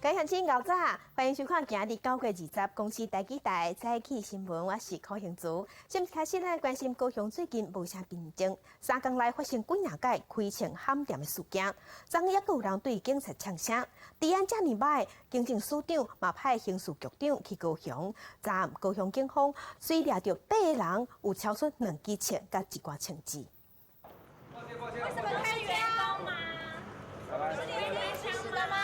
各位乡亲高早，欢迎收看今日9月20公司台记台早起新闻，我是柯兴竹。先开始来关心高雄最近无啥变动，3天来发生几廿件开枪喊店的事件，昨日还有人对警察呛声。治安这么歹，警政署长嘛派刑事局长去高雄，昨高雄警方虽抓到8个人，有超出2支枪甲一挂枪支。为什么开枪吗？是你开枪的吗？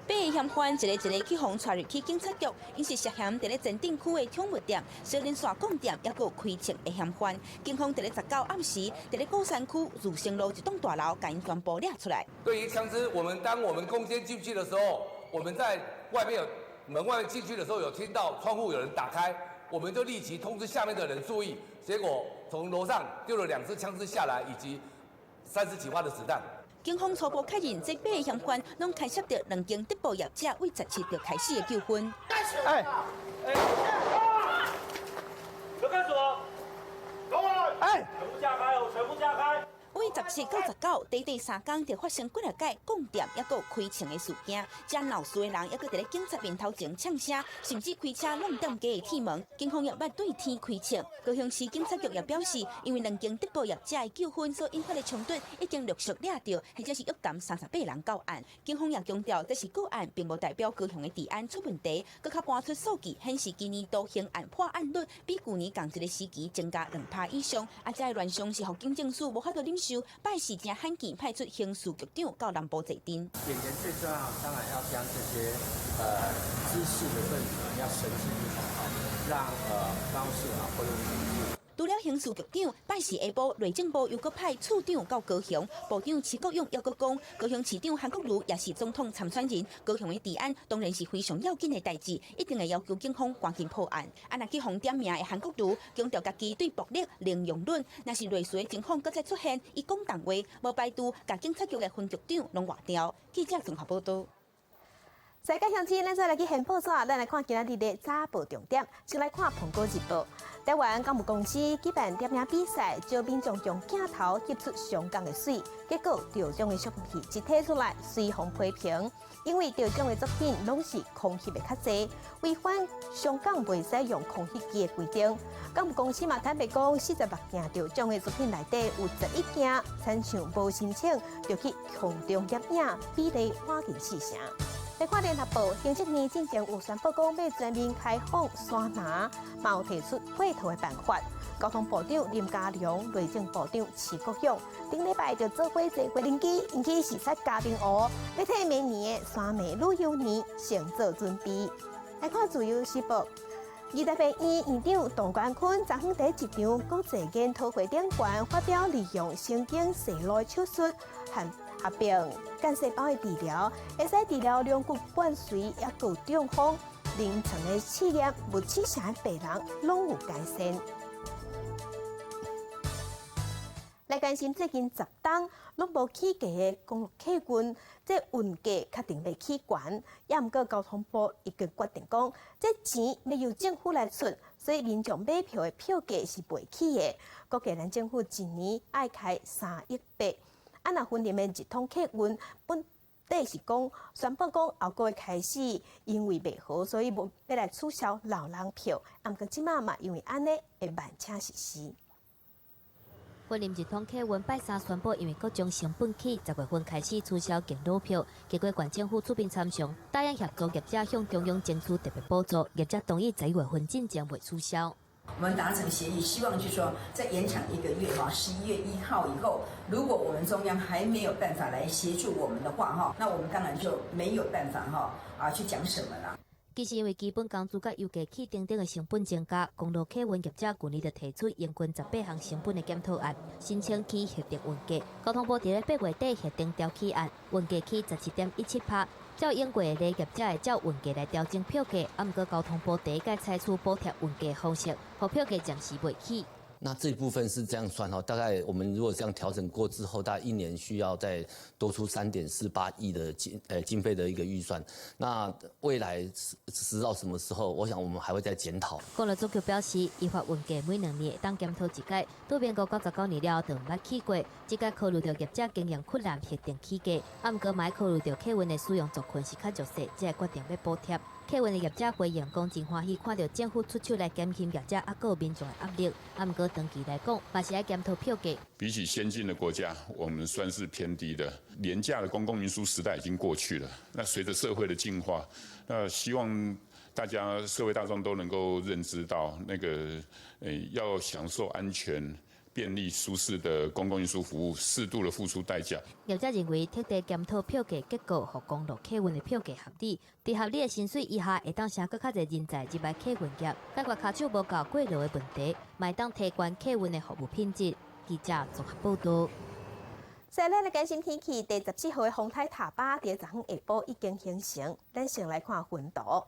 8个嫌犯一个去互带入去警察局，因是涉嫌伫咧前镇区的宠物店、小林线供店，还有开枪的嫌犯。警方伫咧19暗时，伫咧高山区儒生路一栋大楼，将因全部抓出来。对于枪支，当我们空间进去的时候，我们在外面门外面进去的时候，有听到窗户有人打开，我们就立即通知下面的人注意。结果从楼上丢了2支枪支下来，以及30几发的子弹。 警方初步确认，这8个嫌犯拢牵涉到2间直播业者为17就开始的纠纷。有干什么？给我来！全部架开哦，全部架开！ 为14到19，第3天就发生几个供店还有开枪的事件，将闹事的人还搁伫咧警察面头前呛声，甚至开车弄店家的铁门。警方也捌对天开枪。高雄市警察局也表示，因为2间直播业者的纠纷所引发的冲突，已经陆续抓到，或者是约谈38人到案。警方也强调，这是个案，并无代表高雄的治安出问题。搁较搬出数据显示，今年度刑案破案率比去年同一个时期增加2%以上。这个乱象是互警政署无法度忍受。 拜市正罕见派出刑事局长到南部坐镇。演员最重要，当然要将这些知识的分子要绳之以法，让当事人或者是。 除了刑事局长，拜市下晡，内政部又搁派处长到高雄，部长齐国勇也搁讲，高雄市长韩国瑜也是总统参选人，高雄的治安当然是非常要紧的代志，一定会要求警方赶紧破案。若去红点名的韩国瑜，强调家己对暴力零容忍，若是类似的情况搁再出现，伊讲重话，无排除甲警察局的分局长拢换掉。记者综合报道。 世界乡亲，咱再来去现报纸，咱来看今日的早报重点。先来看《苹果日报》。台湾港务公司举办点名比赛，招民众将镜头吸出上港的水，结果得奖的相片一摕出来，随风批评。因为得奖的作品拢是空翕的较侪，违反上港袂使用空翕机的规定。港务公司嘛坦白讲，46件得奖的作品内底有11件，亲像无申请就去空中摄影，比例赶近4成。 来看联合报，行政院之前有宣布讲要全面开放山拿，嘛有提出配套的办法。交通部长林佳龙、内政部长徐国勇顶礼拜就做伙坐无人机，引起视察嘉宾湖，要替明年的山美旅游年先做准备。来看自由时报。 二台北医院长董冠坤昨昏在一场国际研讨会顶悬发表利用神经细胞手术和合并干细胞的治疗，会使治疗两骨灌髓也有中风、临床的试验，无7成的病人拢有改善。来关心最近10档拢无起价的公路客运，这运价确定要起悬，也毋过交通部已经决定讲，这钱要由政府来出，所以民众买票的票价是袂起的。估计咱政府一年爱开3亿8。若分林的一通客运，本底是讲宣布讲后个月开始，因为袂好，所以要来取消老人票。毋过即马嘛，因为安尼会慢车实施。 分林一通客运拜三宣布，因为各种成本起，10月份开始取消敬老票。结果，县政府出面参详，答应协助业者向中央争取特别补助，业者同意11月份进前未取消。我们达成协议，希望就是说再延长1个月哈，11月1号以后，如果我们中央还没有办法来协助我们的话哈，那我们当然就没有办法去讲什么了。 其实因为基本工资甲油价起等等的成本增加，公路客运业者去年就提出严均18项成本的检讨案，申请起核定运价。交通部伫咧8月底核定调起案，运价起17.17%。照英国的业者会照运价来调整票价，毋过交通部第一届采取补贴运价方式，互票价暂时袂起。那这一部分是这样算大概我们如果这样调整过之后，大概1年需要再多出3.48亿的经费的一个预算。那未来直到什么时候，我想我们还会再检讨。公路总局表示，依法运价每2年会当检讨一届，到民国99年了就毋捌起过。这届考虑到业者经营困难，决定起价。啊，毋过嘛考虑到客运的使用族群是较弱势，才会决定要补贴。客运的业者回应讲，真欢喜看到政府出手来减轻业者啊个民众的压力。啊，毋过长期来讲，嘛是要检讨票价。比起先进的国家，我们算是偏低的。廉价的公共运输时代已经过去了。那随着社会的进化，那希望大家社会大众都能够认知到，要享受安全、便利、舒适的公共运输服务，适度的付出代价。业者认为，特地检讨票价结果，和公路客运的票价合理，在合理的薪水以下，会当省更较侪人才入来客运业，解决卡手无够过路的问题，嘛当提高客运的服务品质。记者综合报道。西日的更新天气，第17号的风台塔巴，伫昨昏下晡已经形成。咱先来看云图。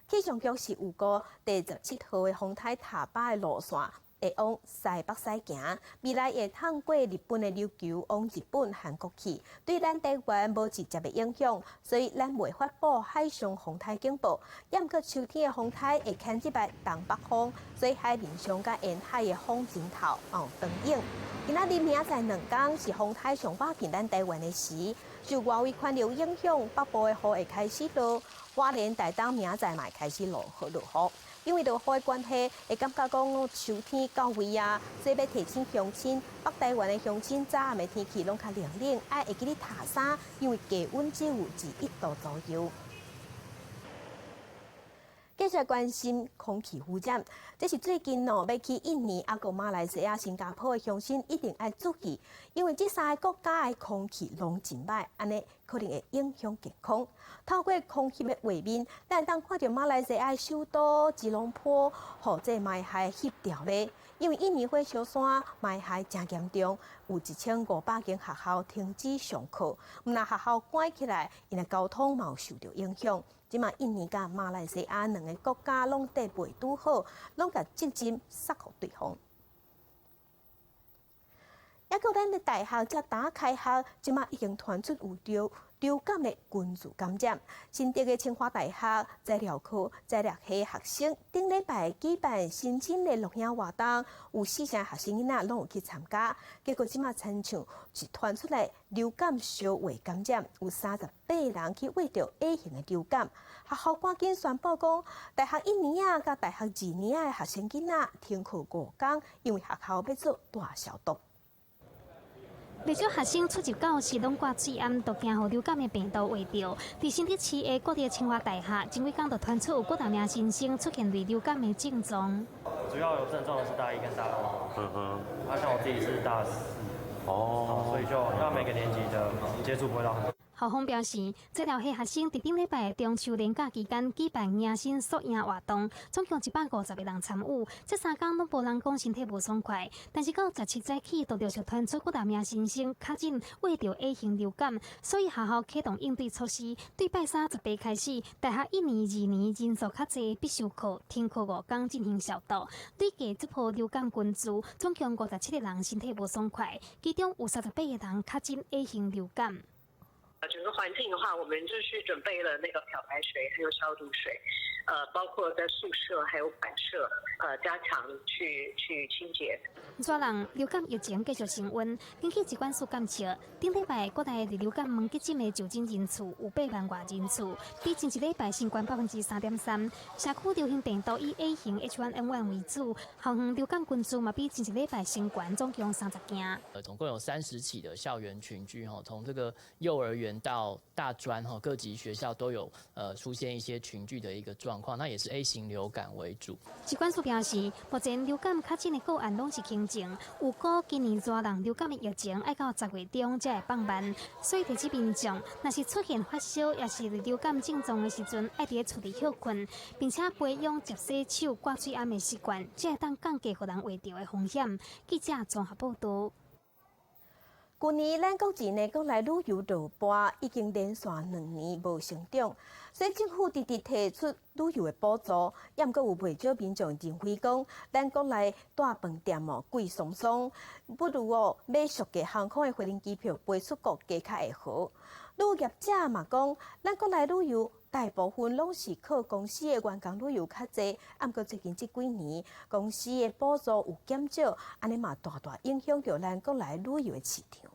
气象局是预估第17号的风台塔巴的路线会往西北西行，未来会通过日本的琉球往日本、韩国去，对咱台湾无直接的影响，所以咱未发布海上风台警报。也毋过秋天的风台会牵入来东北风，所以海面上甲沿海的风景头长影。今仔日明仔载2天是风台上靠近咱台湾的时，受外围环流影响，北部的雨会开始落，花莲、台东明仔载嘛会开始落雨。因为落雨的关系，会感觉讲秋天到位啊，所以要提醒乡亲，北台湾的乡亲早暗的天气拢较冷，爱会记哩晒衫，因为低温只有至1度左右。继续关心空气污染，这是最近要去印尼、还有马来西亚、新加坡的乡亲一定要注意，因为这3个国家的空气拢真歹，安尼可能会影响健康。透过空气的画面，咱当看到马来西亚首都吉隆坡，这霾害翕掉咧。因为印尼火烧山霾害真严重，有1500间学校停止上课，那学校关起来，因的交通嘛有受到影响。即嘛，印尼甲马来西亚2个国家拢地袂拄好，拢甲责任撒互对方。也个咱的大学才打开学，即嘛已经传出有流感的群聚感染。新竹的清华大学材料科材料系学生顶礼拜举办新增的录影活动，有40个学生囡仔拢有去参加。结果即马亲像是传出来流感小胃感染，有38人去挖到 A 型的流感。学校赶紧宣布讲，大学1年啊，甲大学2年啊的学生囡仔停课5天，因为学校要做大消毒。不少学生出入教室拢挂水暗，都惊互流感的病毒围着。伫新竹市的各地清华大学，前几天就传出有几大名新生出现对流感的症状。主要有症状的是大1跟大2。像我自己是大4。所以就让每个年级的接触不会到很多。校方表示，材料系学生伫顶礼拜中秋连假期间举办迎新宿营活动，总共150个人参与。这3天拢无人讲身体无爽快，但是到17早起，就陆续传出几大名新生确诊患着 A 型流感，所以学校启动应对措施。对拜38开始，大学1年、2年人数较侪，必修课停课5天进行消毒。累计这波流感群聚，总共57个人身体无爽快，其中有38个人确诊 A 型流感。整个环境的话，我们就去准备了那个漂白水，还有消毒水，包括在宿舍还有馆舍，加强去清洁。热人流感疫情继续升温，根据疾管署监测，顶礼拜各地流感门急诊的就诊人次有8万外人次，比前一礼拜升高3.3%。社区流行病毒以 A 型 H1N1 为主，校园流感群聚嘛比前一礼拜升高总共30件。总共有30起的校园群聚从这个幼儿园到大专各级学校都有出现一些群聚的一个状况，那也是 A 型流感为主。疾管署表示，目前流感确诊的个案拢是轻症，有估今年热人流感的疫情要到10月中才会放慢，所以提醒民众，若是出现发烧也是流感症状的时阵，要伫厝里休困，并且培养接洗手、挂水暗的习惯，才会当降低互人患着的风险。记者综合报道。去年咱国境内国内旅游落坡已经连续2年无成长，所以政府直直提出旅游的补助，也毋过有不少民众认为讲，咱国内大饭店贵松松，不如买俗价航空的飞机机票飞出国价较会好。旅游业者嘛讲，咱国内旅游大部分拢是靠公司的员工旅游较济，啊，毋过最近这几年公司的补助有减少，安尼嘛大大影响到咱国内旅游的市场。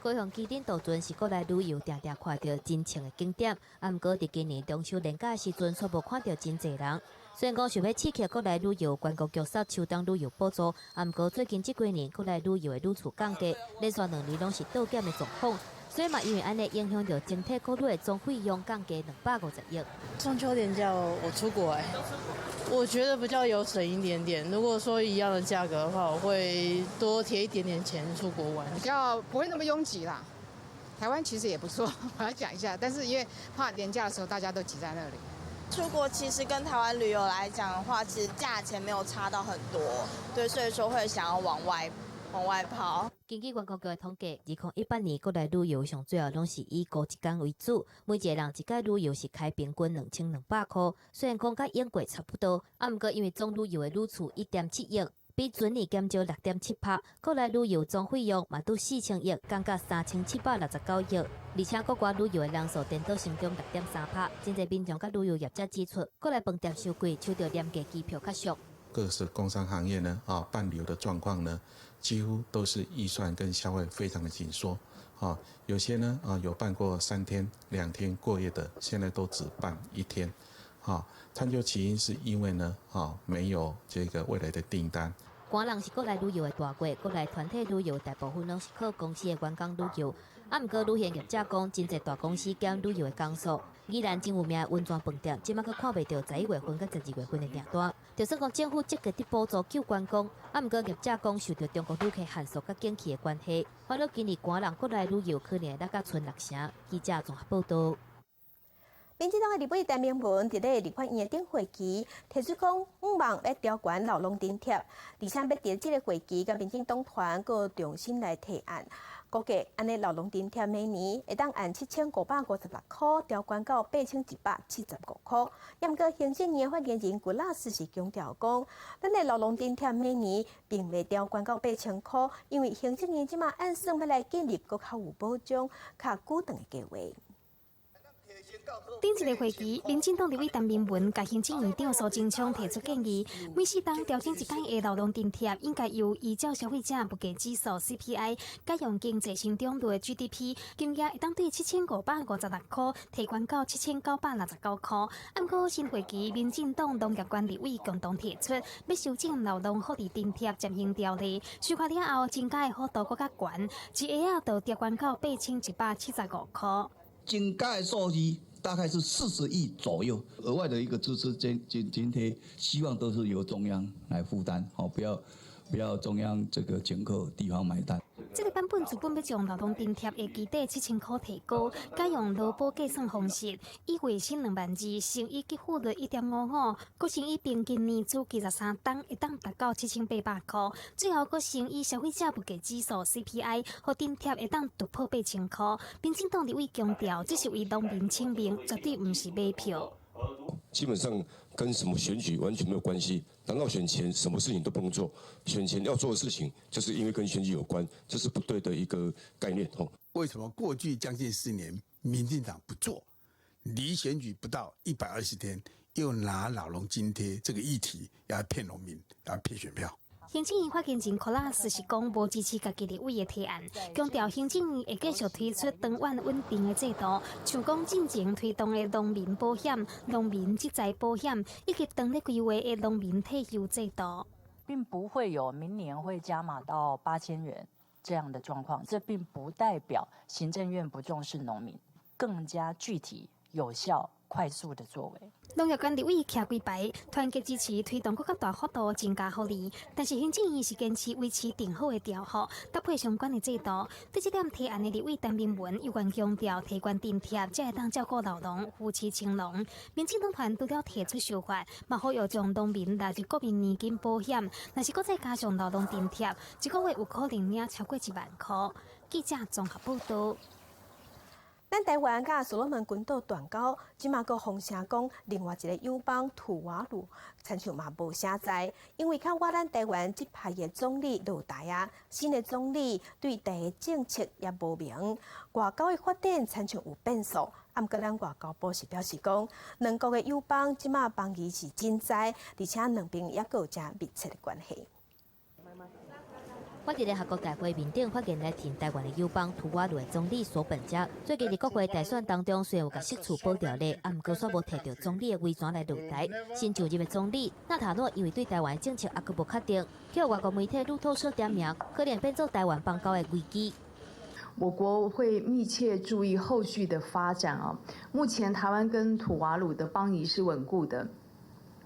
高雄基顶渡船是国内旅游常常看到真情的景点，啊，毋过伫今年中秋连假的时阵，却无看到真侪人。虽然讲想要刺激国内旅游，观光局杀秋冬旅游补助，啊，毋过最近这几年国内旅游的旅次降价，连续2年拢是倒减的状况。所以嘛，因为安尼影响到整体国内的总费用降价250亿。中秋连假我出国我觉得比较有省一点点。如果说一样的价格的话，我会多贴一点点钱出国玩，比较不会那么拥挤啦。台湾其实也不错，我要讲一下，但是因为怕连假的时候大家都挤在那里。出国其实跟台湾旅游来讲的话，其实价钱没有差到很多，对，所以说会想要往外跑。根据观光局的统计，2018年国内旅游上最后拢是以高一天为主，每一个人一届旅游是开平均2200块。虽然讲甲英国差不多，啊，毋过因为总旅游的旅次1.7亿，比前年减少6.7%，国内旅游总费用嘛拄4000亿，降到3769亿，而且国外旅游的人数颠倒成长6.3%。真侪民众甲旅游业者指出，国内饭店收贵，抽到廉价机票较俗。各式工商行业呢，办旅游的状况呢，几乎都是预算跟消费非常的紧缩，有些呢，有办过3天、2天过夜的，现在都只办1天，探究起因是因为呢，没有这个未来的订单。寒人是国内旅游的大国，国内团体旅游大部分拢是靠公司的员工旅游。啊，毋过旅行业者讲，真侪大公司减旅游的工数。宜兰真有名的温泉饭店，即马佫看袂到11月份甲12月份的订单。就算讲政府积极伫补助救观光，啊，毋过业者讲受到中国旅客限速甲景气的关系，反倒今年寒人国内旅游可能会落甲剩6成。记者综合报道。民进党的立委陈明文伫咧立法院的顶会期提出讲，希望来调悬老农津贴，而且要伫即个会期，甲民进党团佮重新来提案。估计安尼老农津贴每年会当按7556块调悬到8175块。也毋过行政院发言人古拉斯是强调讲，咱的老农津贴每年并未调悬到8000块，因为行政院即马按算要来建立较有保障、较久长的计划。顶一个会期，民进党立委陈明文甲行政院长苏贞昌提出建议，每4天调整一天的劳动津贴，应该由依照消费者物价指数 CPI， 改用经济成长率的 GDP， 金额会当对7556块提悬到7969块。按过新会期，民进党农业官立委共同提出，要修正劳动福利津贴暂行条例，修改了后增加的幅度更较悬，一下就调悬到8175块。增加的数字大概是40亿左右，额外的一个支持津贴，希望都是由中央来负担，不要中央这个紧扣地方买单。这个版本原本要将劳动津贴的基底7000块提高，改用劳保计算方式，以月薪2万2，乘以给付率1.55，搁乘以平均年资93档，会当达到7800块。最后搁乘以消费者物价指数 CPI， 和津贴会当突破8000块。民进党立委强调，这是为农民请命，绝对不是买票。基本上跟什么选举完全没有关系。难道选前什么事情都不能做？选前要做的事情，就是因为跟选举有关，这是不对的一个概念哦。为什么过去将近4年，民进党不做？离选举不到120天，又拿老农津贴这个议题要骗农民，要骗选票。行政院发言人柯拉斯是讲无支持家己立委的提案，强调行政院会继续推出长远稳定的制度，像讲进前推动的农民保险、农民职灾保险，以及长咧规划的农民退休制度，并不会有明年会加码到8000元这样的状况。这并不代表行政院不重视农民，更加具体、有效、快速的作为。农业管理委徛规牌，团结支持推动更加大幅度增加福利，但是行政院是坚持维持定好的调幅，搭配相关的制度。对这点提案的立委陈明文有关强调，提悬津贴才会当照顾老农、夫妻青农。民进党团除了提出修法，嘛好要将农民纳入国民年金保险，若是搁再加上劳动津贴，一个月有可能领超过1万块。记者综合报道。咱台湾甲所罗门群岛断交，即马个风声讲，另外一个友邦土瓦鲁，亲像嘛无啥在，因为较我咱台湾即派的总理落台啊，新的总理对地的政策也无明，外交的发展亲像有变数。毋过咱外交部是表示讲，两国的友邦即马邦谊是真在，而且两边也有真密切的关系。我伫咧合国大会面顶发言来挺台湾的友邦土瓦鲁的总理索本哲，最近伫国会大选当中，虽然有甲释出保掉咧，毋过却无摕到总理的威权来落台。新就任的总理纳塔诺因为对台湾政策还佫无确定，叫外国媒体路透社点名，可能变作台湾邦交的危机。我国会密切注意后续的发展啊。目前台湾跟土瓦鲁的邦谊是稳固的。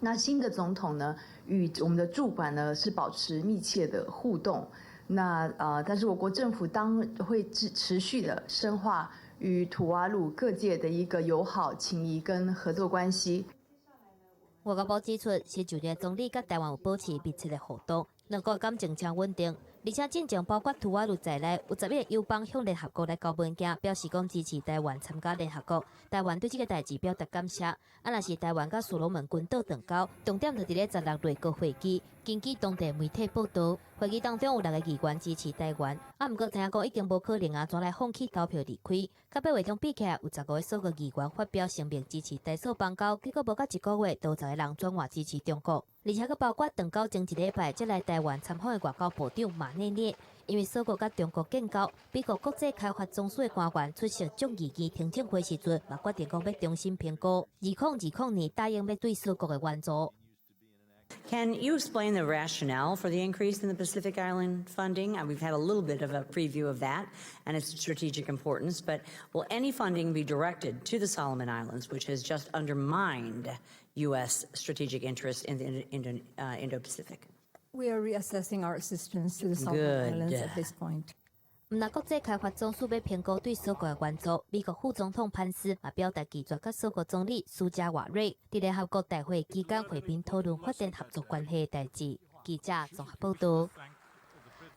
那新的总统呢，与我们的驻馆呢是保持密切的互动。但是我国政府会持续的深化与土瓦鲁各界的一个友好情谊跟合作关系。外交部指出，新就任总理甲台湾有保持密切的互动，两国感情真稳定。而且进程包括土瓦鲁在内，有11个友邦向联合国来交文件，表示讲支持台湾参加联合国。台湾对这个代志表达感谢。若是台湾甲所罗门群岛断交，重点就伫咧16日个会议。根据当地媒体报道，会议当中有6个议员支持台湾，毋过知影讲已经无可能怎来放弃投票离开。甲8月中比起来，有15个所个议员发表声明支持台所邦交，结果无到1个月，都10个人转换支持中国。而且佫包括断交前1礼拜才来台湾参访的外交部长马内列，因为所国甲中国建交，美国国际开发总署的官员出席众议院听证会时阵，嘛决定讲要重新评估2020年答应要对所国的援助。Can you explain the rationale for the increase in the Pacific Island funding? We've had a little bit of a preview of that and its strategic importance, but will any funding be directed to the Solomon Islands, which has just undermined U.S. strategic interest in the Indo-Pacific? We are reassessing our assistance to the Solomon Islands at this point. 那国际开发总署要评估对所国的援助，美国副总统潘斯也表达拒绝甲所国总理苏加瓦瑞伫联合国大会期间会面讨论发展合作关系的代志。记者综合报道。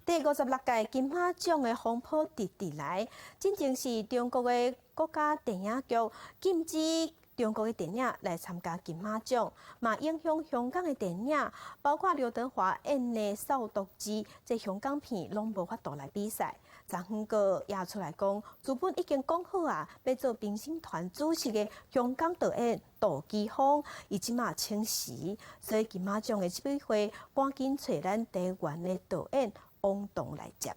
第56届金马奖的风波直来，真正是中国的国家电影局禁止中国的电影来参加金马奖，嘛影响香港的电影，包括刘德华演的《扫毒之》，这香港片拢无法度来比赛。昨昏个也出来讲，资本已经讲好啊，要做评审团主席的香港导演杜琪峰，伊即马请辞，所以金马奖的这笔会赶紧找咱台湾的导演王栋来接。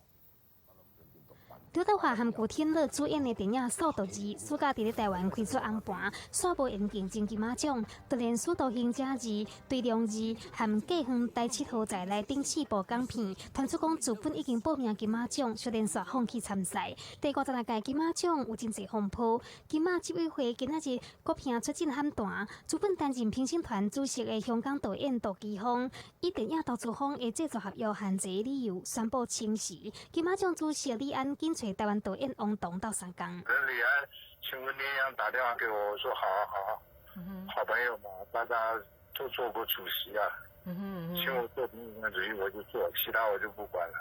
刘德华和古天乐主演的电影《扫毒之》，暑假伫咧台湾开出红盘，煞无缘竞争金马奖。就连《速度行者2》、《对量2》和《过远第7号在内》等4部港片，传出讲资本已经报名金马奖，小连续放弃参赛。第56届金马奖有真侪风波，金马执委会今仔日国片出阵喊断，资本担任评审团主席的香港导演杜琪峰，以电影投资方的制作合约限制理由宣布请辞。金马奖主席李安紧找台湾导演王栋到三港。李安请问李安打电话给我，我说好朋友嘛，大家都做过主席啊，请我做评审团主席我就做，其他我就不管了。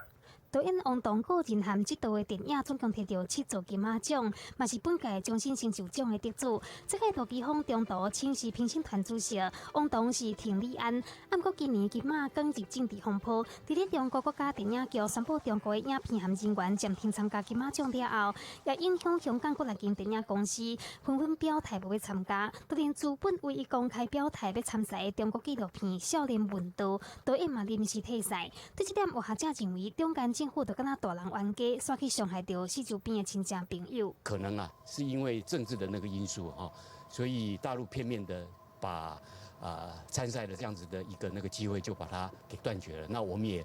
导演王栋个人和这部的电影总共摕到7座金马奖，嘛是本届终身成就奖的得主。这个杜琪峰中途请辞评审团主席，王栋是挺李安。不过今年金马刚入政治风波，伫咧中国国家电影局宣布中国的影片和人员暂停参加金马奖了后，也影响香港各间电影公司纷纷表态不会参加。就连资本唯一公开表态要参赛的中国纪录片《少年问道》，导演嘛临时退赛。对这点，有学者认为中间政府就敢若大人冤家，煞去伤害到四周边的亲戚朋友。可能啊，是因为政治的那个因素啊，所以大陆片面的把参赛的这样子的一个那个机会就把它给断绝了。那我们也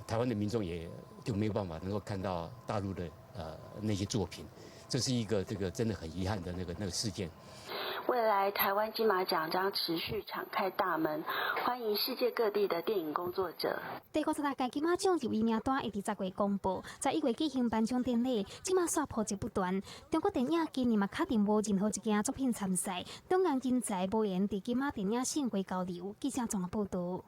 台湾的民众也就没有办法能够看到大陆的那些作品，这是一个这个真的很遗憾的那个事件。未来台湾金马奖将持续敞开大门，欢迎世界各地的电影工作者。第56届金马奖入围名单会伫10月公布，在1月举行颁奖典礼，金马煞波折不断。中国电影今年嘛确定无任何一件作品参赛，两岸人才无缘伫金马电影盛会交流。记者综合报道。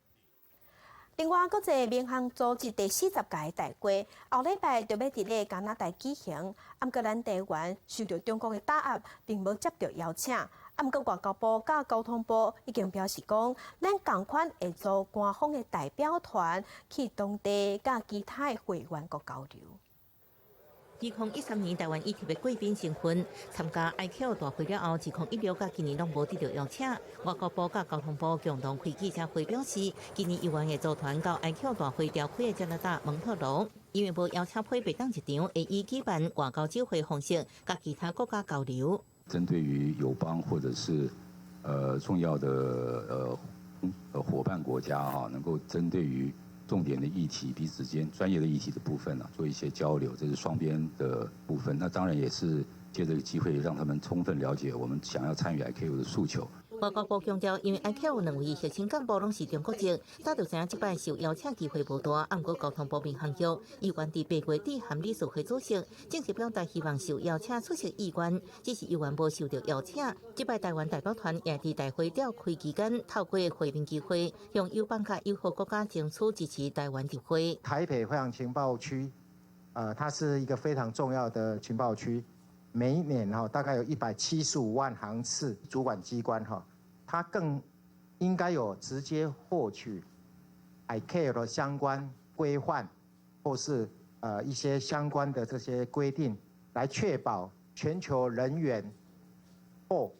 另外，国际民航组织第40届大会，后礼拜就要伫咧加拿大举行。不过，咱台湾受到中国的打压，并无接到邀请。不过，外交部甲交通部已经表示讲，咱同款会组官方的代表团去当地甲其他的会员国交流。2013年台湾议题的贵宾成分参加 ICAO 大会了后，2016甲今年拢无得到邀请。外交部甲交通部共同开记者会表示，今年议员的组团到 ICAO 大会召开的加拿大蒙特娄，因为无邀请配备当一场，会以举办外交酒会方式，甲其他国家交流。针对于友邦或者是重要的伙伴国家啊，能够针对于重点的议题，彼此间专业的议题的部分做一些交流，这是双边的部分。那当然也是借这个机会，让他们充分了解我们想要参与 ICAO 的诉求。外交部强调，因为 ICAO 2位核心干部拢是中国籍，早就知影这摆受邀请机会无大。不过交通部民航局议员伫8月底含理事会主席正式表达希望受邀请出席议员，只是议员无受到邀请。这摆台湾代表团也伫大会召开期间，透过会面机会，向友邦甲友好国家争取支持台湾入会。台北飞航情报区，它是一个非常重要的情报区。每一年大概有175万航次，主管机关它更应该有直接获取 ICAO 的相关规范，或是一些相关的这些规定，来确保全球人员或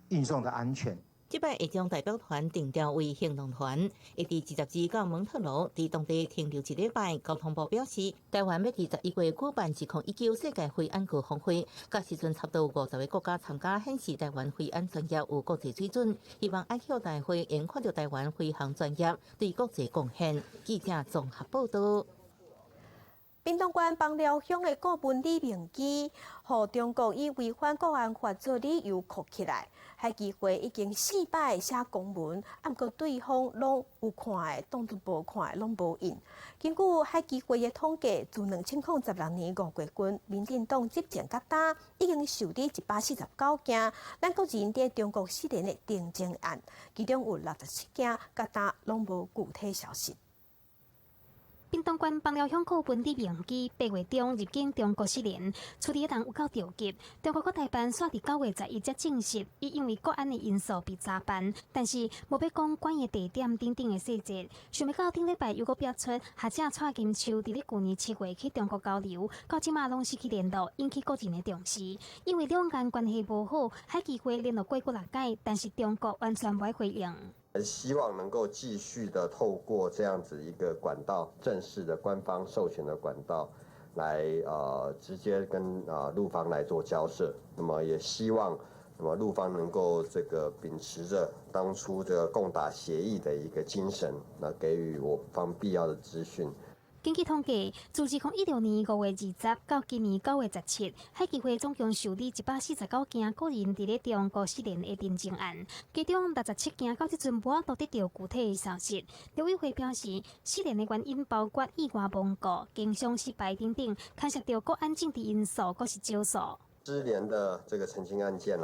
运送的安全。这摆会将代表团定调为行动团，会伫20日到蒙特娄伫当地停留1礼拜。交通部表示，台湾要伫11月举办2019世界飞安局峰会，到时阵差不多50个国家参加，显示台湾飞安专业有国际水准。希望 ICAO 大会能看到台湾飞行专业对国际贡献。记者综合报道。屏东县枋寮乡的顾问李明基，互中国以违反国安法做理由铐起来。迄机会已经4摆写公文，不过对方拢有看的，当作无看的，拢无应。根据迄机会的统计，自2016年5月份，民进党执政到今，已经受理149件咱国人伫中国失联的定情案，其中有67件到今拢无具体消息。屏东县枋寮乡顾问李明基8月中入境中国失联，处理人有够着急。中国国台办煞伫9月11才证实，伊因为国安的因素被查办，但是无要讲关的地点等等的细节。想要到顶礼拜又搁标出学者蔡金秋伫咧去年7月去中国交流，到即马拢失去联络，引起国人的重视。因为两岸关系无好，迄机会联络过6届，但是中国完全无回应。希望能够继续的透过这样子一个管道，正式的官方授权的管道，来直接跟陆方来做交涉。那么也希望，陆方能够这个秉持着当初这个共打协议的一个精神，那给予我方必要的资讯。根据统计，自2016年5月20到今年9月17，迄机会总共受理149件个人伫咧中国失联的定情案，其中67件到即阵无法度得到具体的消息。陆委会表示，失联的原因包括意外蒙古、经商失败等等，牵涉到国安政治因素，阁是少数。失联的这个澄清案件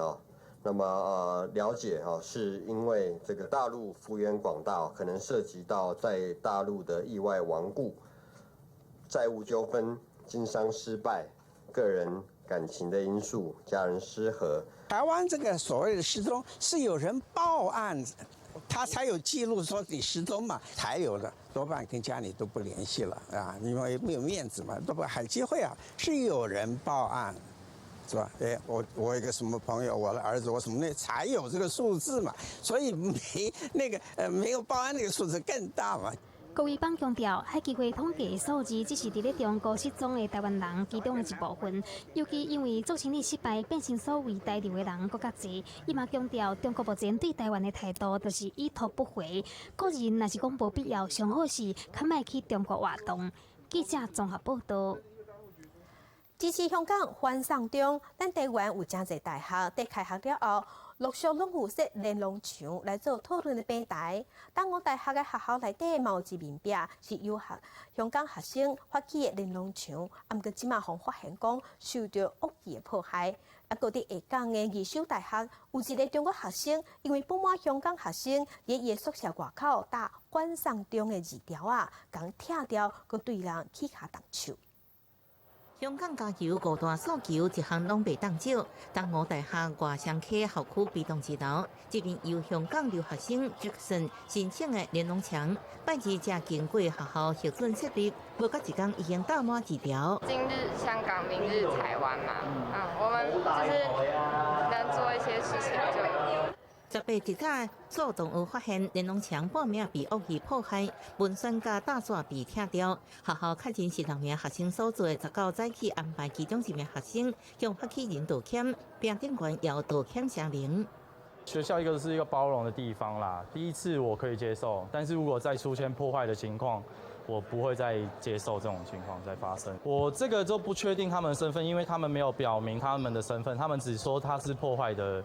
那么了解是因为这个大陆幅员广大，可能涉及到在大陆的意外亡故。债务纠纷、经商失败、个人感情的因素、家人失和。台湾这个所谓的失踪是有人报案，他才有记录说你失踪嘛，才有的多半跟家里都不联系了啊，因为没有面子嘛，都不还机会啊，是有人报案，是吧？我有一个什么朋友，我的儿子，我什么那才有这个数字嘛，所以没有报案那个数字更大嘛。各位帮强调，迄机会统计的数字只是伫咧中国失踪的台湾人其中的一部分，尤其因为做生意失败，变成所谓台流的人更加侪。伊嘛强调，中国目前对台湾的态度就是已读不回，个人若是讲无必要，上好是较莫去中国活动。记者综合报道。支持香港欢送中，咱台湾有真侪大学在开学了后，陆续拢有设联络墙来做讨论的平台。东吴大学的学校内底嘛有一面壁是由香港学生发起的联络墙，毋过即马互发现讲受到恶意的迫害。啊，搁伫下港的二修大学有一个中国学生，因为不满香港学生伫伊的宿舍外口打观赏中的字条啊，共拆掉，搁对人起骹动手。香港加球五大诉求一项拢被当少。东吴大学外双溪校区 B 栋1楼，这边由香港留学生 Jackson 申请的联络墙，拜二才经过学校核准设立，无到一天已经打满字条。今日香港，明日台湾嘛，我们就是能做一些事情就。18日早，主动有发现联络墙半面被恶意迫害，文宣甲大纸被拆掉。学校确认是6名学生所做，19早起安排其中1名学生向发起人道歉，并顶悬要道歉声明。学校是一个包容的地方啦，第一次我可以接受，但是如果再出现破坏的情况，我不会再接受这种情况再发生。我这个就不确定他们的身份，因为他们没有表明他们的身份，他们只说他是破坏的。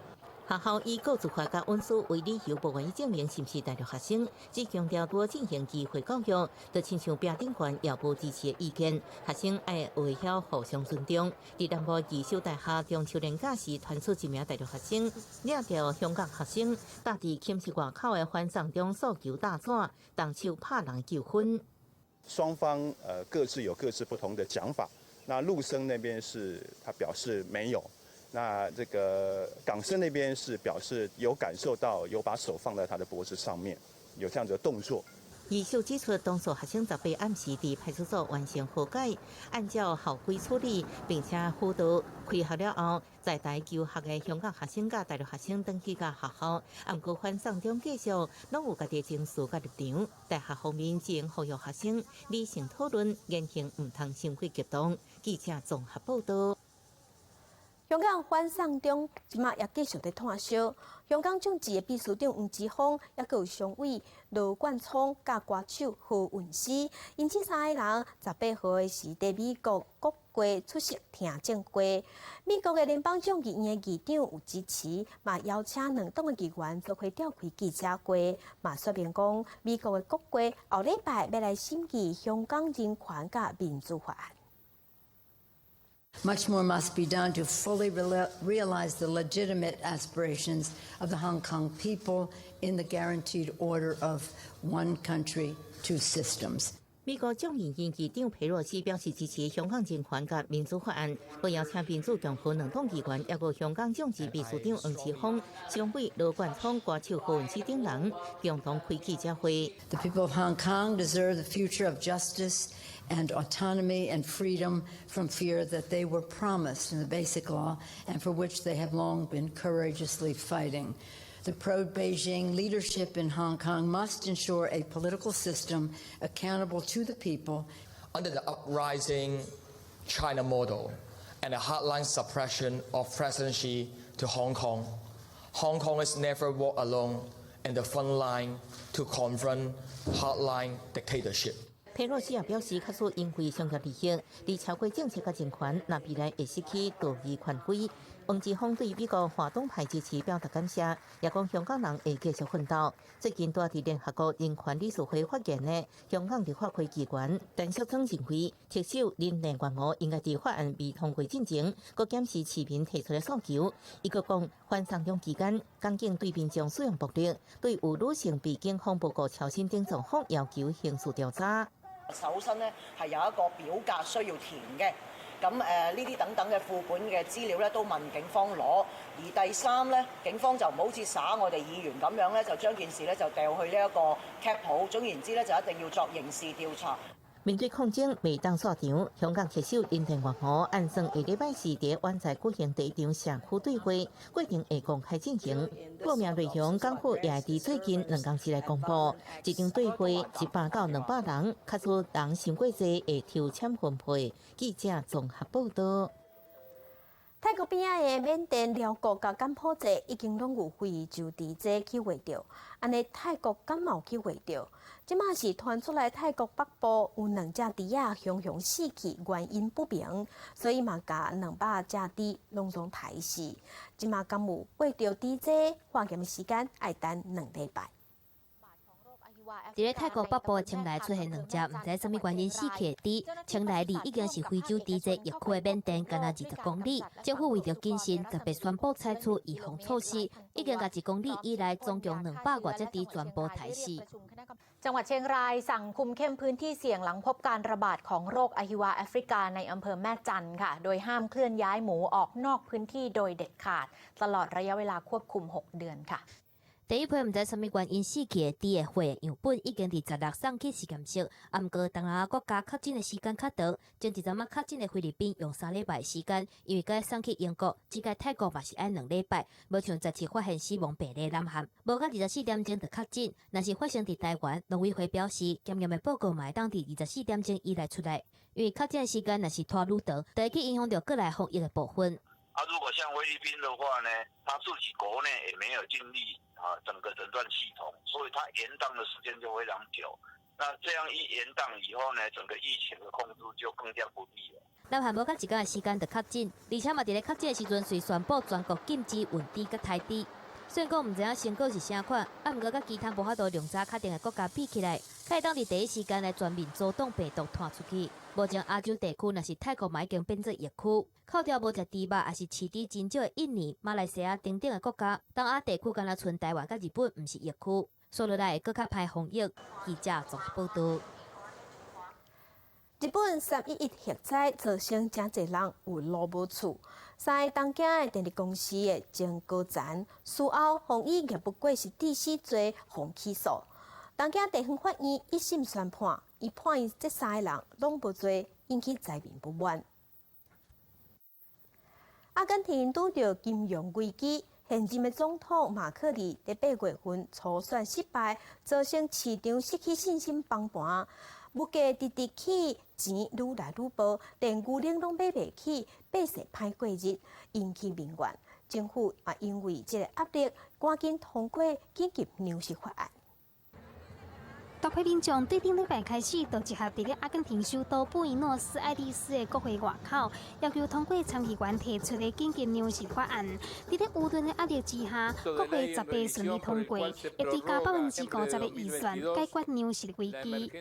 学校以告自法甲温书为理由，不愿意证明是不是大陆学生，只强调多进行机会教育，就亲像壁顶悬遥不支持的意见。学生爱会晓互相尊重。伫南部二修大学中秋连假时，传出1名大陆学生领着香港学生搭伫寝室外口的反送中诉求大纸，动手拍人求婚。双方各自有各自不同的讲法。那陆生那边是他表示没有。那这个港生那边是表示有感受到有把手放在他的脖子上面，有这样子的动作。二秀指出，当所学生18暗时伫派出所完成和解，按照校规处理，并且辅导开学了后，在台求学的香港学生甲大陆学生登记甲学校，毋过反送中继续，拢有家己情绪甲立场。大学方面只用呼吁学生理性讨论，言行毋通伤过激动。记者综合报道。香港反送中即马也继续在炭烧。香港政治的秘书长黄之锋，也有常委罗冠聪甲歌手何韵诗，因这3个人18号的是在美国国会出席听证会。美国的联邦众议院的议长有支持，嘛邀请2党的议员做伙召开记者会，嘛说明讲美国的国会后礼拜要来审议香港人权甲民主法案。Much more must be done to fully realize the legitimate aspirations of the Hong Kong people in the guaranteed order of one country, two systems. 美国众议院议长佩洛西表示支持香港人权甲民主法案，我邀请民主共和2党议员，也有香港政治秘书长黄之锋、常委罗冠聪、歌手何韵诗等人共同开记者会。The people of Hong Kong deserve the future of justice and autonomy and freedom from fear that they were promised in the Basic Law and for which they have long been courageously fighting. The pro-Beijing leadership in Hong Kong must ensure a political system accountable to the people. Under the uprising China model and the hardline suppression of President Xi to Hong Kong, Hong Kongers never walk alone in the front line to confront hardline dictatorship. 佩洛西也表示，确实因为商业利益，而超过政策甲人权，那未来会失去道义权威。黄之锋对美国华东派支持表达感谢，也讲香港人会继续奋斗。最近在联合国人权理事会发言的香港立法会议员陈淑庄认为，特首林郑月娥应该在法案未通过之前，搁检视市民提出的诉求。伊搁讲，反送中期间，港警对民众使用暴力，对有女性被警方报告超新等状况要求刑事調查。首先呢，係有一個表格需要填嘅，咁呢啲等等嘅副本嘅資料咧都問警方攞，而第三咧，警方就唔好似耍我哋議員咁樣咧，就將件事咧就掉去呢一個 cap 簿，總言之咧就一定要作刑事調查。面对抗爭未當煞場，香港特首林鄭月娥按算下禮拜4在灣仔舉行第一場社區對話，規定會公開進行。報名內容港府也會在最近2公司來公布。一場對話100到200人，確出人傷過濟會抽籤分配。記者綜合報道。泰国边仔的缅甸、寮国甲柬埔寨已经拢有非洲猪只去获着，安尼泰国敢嘛有去获着？即马是传出来泰国北部有2只猪仔熊死去，原因不明，所以嘛甲200只猪拢总抬死。即马敢有获着猪只？化验时间要等2礼拜。伫咧泰国北部的清莱出现2只唔知什么原因死去的猪，清莱离已经是非洲猪只疫区的缅甸，敢若20公里。政府为着谨慎，特别宣布采取预防措施，已经甲1公里以内总共200多只猪全部抬死。 จังหวัดเชียงรายสั่งคุมเข้มพื้นที่เสี่ยงหลังพบการระบาดของโรคอหิวาแอฟริกาในอำเภอแม่จันทร์ค่ะโดยห้ามเคลื่อนย้ายหมูออกนอกพื้นที่โดยเด็ดขาดตลอดระยะเวลาควบคุม6 เดือนค่ะ 第一批唔知什么原因死去的猪的血样本已经伫16送去实验室，毋过东南亚国家确诊的时间较长，前一阵仔确诊的菲律宾用3礼拜时间，因为该送去英国，只该泰国嘛是按2礼拜，无像17发现死亡病例南韩，无到24点钟就确诊。若是发生伫台湾，农委会表示，检验的报告嘛会当伫24点钟以内出来，因为确诊的时间若是拖愈长，就会去影响到国内防疫的部分。 如果像菲律宾的话呢，他自己国内也没有尽力整个诊断系统，所以它延宕的时间就非常久。那这样一延宕以后呢，整个疫情的控制就更加不利了。南韩无到1天的时间就确诊，而且嘛伫咧确诊的时阵，遂宣布全国禁止运猪甲抬猪。虽然讲唔知影成果是啥款，毋过甲其他无法度量早确定的国家比起来，可以当伫第一时间来全面阻挡病毒传出去。目前亚洲地区若是泰国嘛已经变做疫区，扣掉无食猪肉也是饲猪真少的印尼、马来西亚等等的国家，东亚地区敢若剩台湾甲日本唔是疫区，所落来更较歹防疫。记者综合报道。 日本311核灾造成真侪人有路无厝，三个东京的电力公司的前高层事后防疫业不过是第4罪防起诉。东京地方法院一审宣判，伊判伊这3个人拢无罪，引起灾民不满。阿根廷拄着金融危机，现任的总统马克里在8月份初选失败，造成市场失去信心崩盘。 物价直直起，钱愈来愈薄，连牛奶拢买袂起，百姓歹过日，引起民怨。政府也因为这个压力，赶紧通过紧急粮食法案。 大批民众对顶礼拜开始，就集合伫咧阿根廷首都布宜诺斯艾利斯的国会外口，要求通过参议员提出的紧急粮食法案。伫咧舆论的压力之下，国会18顺利通过，会追加50%的预算，解决粮食危机。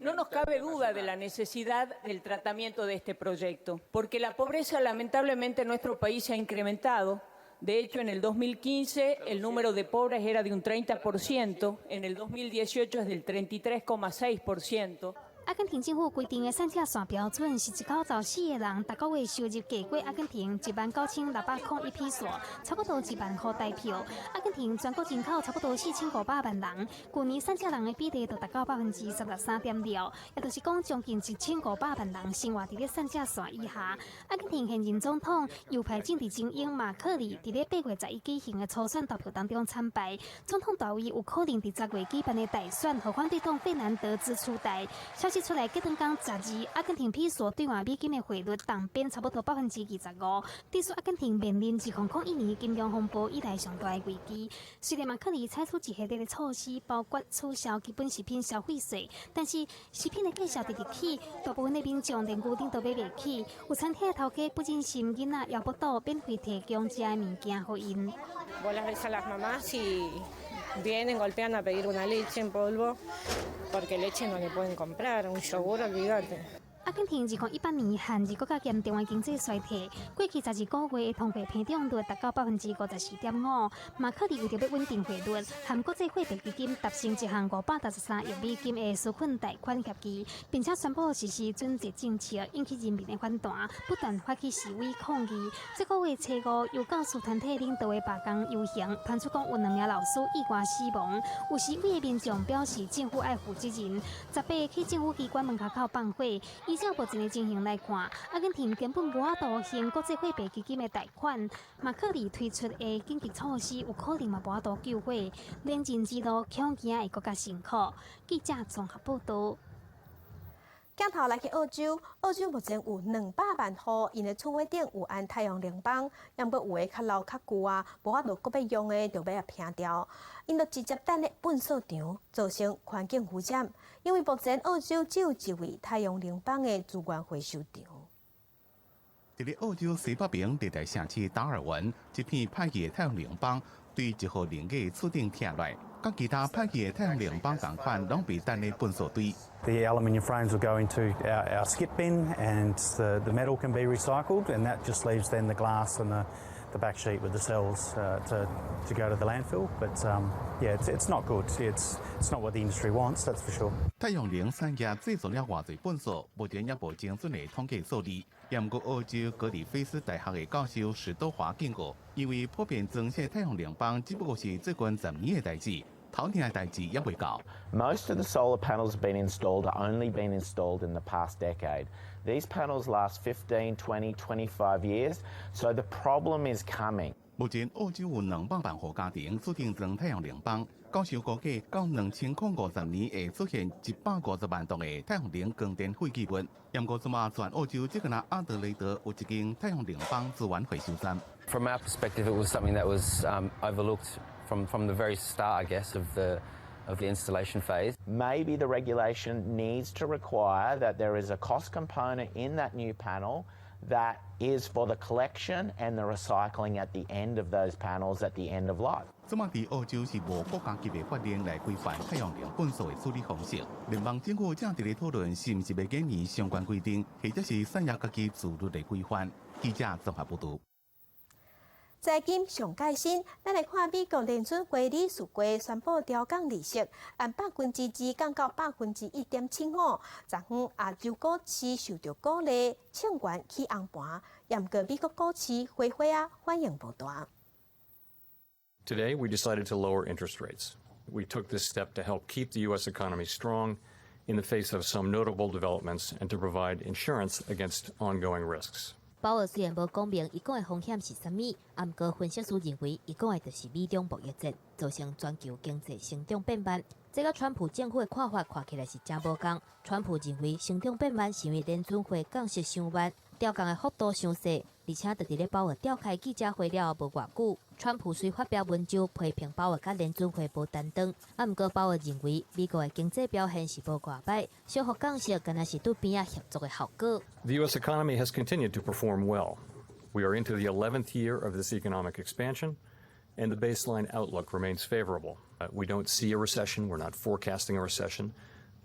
No nos cabe duda de la necesidad del tratamiento de este proyecto, porque la pobreza lamentablemente en nuestro país se ha incrementado. De hecho, en el 2015 el número de pobres era de un 30%, en el 2018 es del 33,6%. 阿根廷政府规定的产者线标准是1914个人，逐个月收入价过阿根廷19601比索，差不多1万块台票。阿根廷全国人口差不多4500万人，去年产者人的比例就达到13.6%，也就是讲将近1500万人生活伫咧产者线以下。阿根廷现任总统右派政治精英马克里伫咧8月11举行的初选投票当中惨败，总统大位有可能伫10月举办的大选，和反对党费南德兹取代。消息出来，隔两天12，阿根廷比索兑换美金的汇率动变差不多25%，致使阿根廷面临2001年金融风暴以来上大的危机。虽然马克里采取一系列的措施，包括取消基本食品消费税，但是食品的价格直直起，大部分的民众连牛奶都买袂起。有餐厅的头家不忍心囡仔要不到，免费提供这些物件给因。 Vienen, golpean a pedir una leche en polvo, porque leche no le pueden comprar, un yogur, olvídate. 阿根廷2018年限日国家严重的经济衰退，过去12个月的通货膨胀率达到54.5%。马克里为着要稳定汇率，和国际货币基金达成一项563亿美金的纾困贷款协议，并且宣布实施准入政策，引起人民的反弹，不断发起示威抗议。这个月初5，由教师团体领导的罢工游行，传出讲有2名老师意外死亡。有示威的民众表示，政府爱负责任。18去政府机关门口放火。 依照目前的情形来看，阿根廷根本无法度还国际货币基金的贷款。马克里推出的紧急措施，有可能嘛无法度救火，连进之路恐惊会更加辛苦。记者综合报道。镜头来去澳洲，澳洲目前有200万户，因的厝尾顶有安太阳能板，要不有的较老较旧啊，无法度搁要用的，就要拼掉。因就直接等咧粪扫场，造成环境污染。因为目前澳洲只有一位太阳能板的资源回收场。伫咧澳洲西北边热带城市达尔文，一片派去的太阳能板对一号人嘅厝顶停落，甲其他派去的太阳能板同款，拢被等咧粪扫堆。The aluminium frames will go into our skip bin, and the metal can be recycled, and that just leaves then the glass and the back sheet with the cells to go to the landfill. But yeah, it's not good. It's not what the industry wants, that's for sure. 太阳能产业制作了偌侪粪扫，目前也无精准的统计数字。不过，澳洲格里菲斯大学的教授史多华警告，因为普遍装设太阳能板只不过是最近10年的代志。头年嘅代志也未夠。 Most of the solar panels have been installed are only been installed in the past decade. These panels last 15, 20, 25 years, so the problem is coming. 目前澳洲有200万户家庭注定裝太陽能板，教授估計到2050年會出現150萬棟嘅太陽能供電廢棄物。不過，全澳洲只敢阿德雷德有一間太陽能板資源回收站。 From our perspective, it was something that was overlooked. From the very start, I guess, of the installation phase. Maybe the regulation needs to require that there is a cost component in that new panel that is for the collection and the recycling at the end of those panels at the end of life. 即马伫澳洲是无国家级的法令来规范太阳能粪扫的处理方式。联邦政府正伫咧讨论是毋是要建议相关规定，或者是产业家己自律的规范。记者综合报道。 财经上界新，咱来看美国联准会理事会宣布调降利息，按2%降到1.75%。昨昏亚洲股市受到鼓励，抢元起红盘，也毋过美国股市回回啊反应无大。 Today, we decided to lower interest rates. We took this step to help keep the U.S. economy strong in the face of some notable developments and to provide insurance against ongoing risks. 鲍尔虽然无讲明伊讲的风险是啥物，啊，毋过分析师认为伊讲的就是美中贸易战，造成全球经济成长变慢。这个川普政府的看法看起来是真无共。川普认为成长变慢是因为联准会降息伤慢，调降的幅度伤细，而且就伫咧鲍尔召开记者会了无偌久，川普虽发表文章批评鲍尔甲联准会无担当，啊，毋过鲍尔认为美国的经济表现是无偌歹，小幅降息敢若是对边仔合作的效果。 The U.S. economy has continued to perform well. We are into the 11th year of this economic expansion, and the baseline outlook remains favorable. We don't see a recession. We're not forecasting a recession,